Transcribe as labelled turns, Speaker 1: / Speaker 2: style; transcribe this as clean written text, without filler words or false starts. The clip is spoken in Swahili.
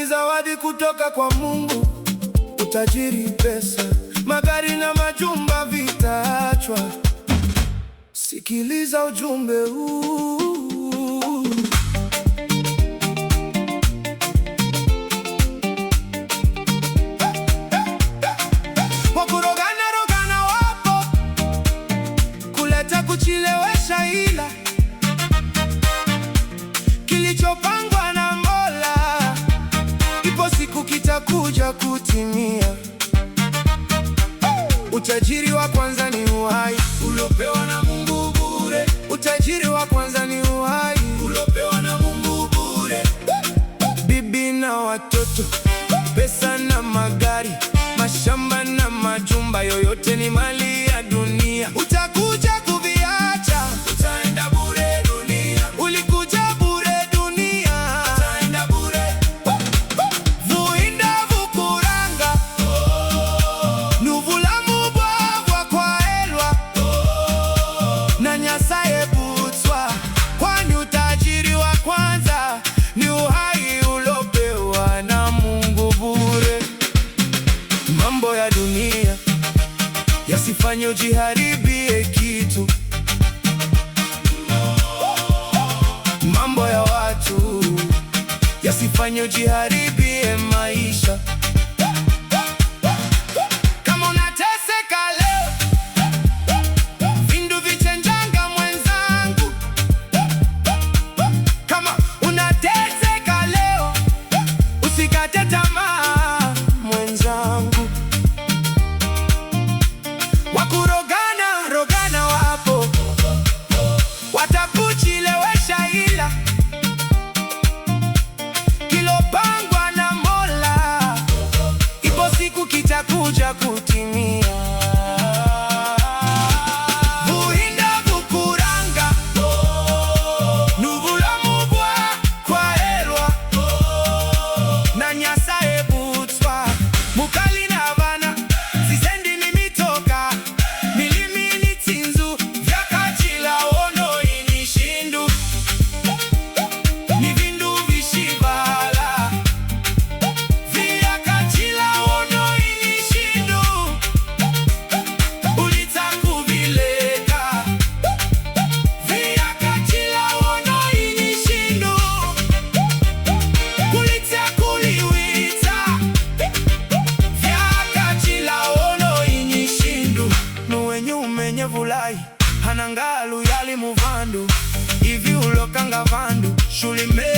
Speaker 1: zawadi kutoka kwa Mungu. Utajiri, pesa, magari na majumba vitaachwa. Sikiliza ujumbe huu. Wakurogana rogana wapo kuleta kuchelewesha, ila kilichopangwa na Mola ipo siku kitakuja kutimia. Utajiri wa kwanza ni uhai uliopewa na Mungu bure. Utajiri wa kwanza ni uhai uliopewa na Mungu bure. Bibi na watoto, pesa na magari, mashamba na majumba, yoyote ni mali ya dunia. Utakuja kuviacha, utaenda bure dunia. Ulikuja bure dunia, utaenda bure. Vuinda vukuranga, nuvulamu bwagwa kwa elwa, na Nyasaye butswa. Kwani utajiri wa kwanza ni uhai ulopewa na Mungu bure. Mambo ya dunia yasifanye ujiharibie kitu. Mambo ya watu yasifanye ujiharibie maisha. Kama unateseka leo, vindu vichenjanga mwenzangu. Kama unateseka leo, usikate tamaa mwenzangu. Wakurogana rogana wapo watakuchelewesha, ila kilopangwa na Mola ipo siku kitakuja kutimia. Vuinda vukuranga, nuvulamu bwagwa elwa, na Nyasaye butswa. Mukali na bana zisendi ni mitoka, milimi ni tsinzu, vyakachila ono inishindu. Ni vindu vishivala, vyakachila ono inishindu. Ulitangu vileka, vyakachila ono inishindu. Ulitakuliwita, vyakachila ono inishindu. Nuwenye umenye vulai hanangalu yali muvandu, ivi ulokanga vandu shulime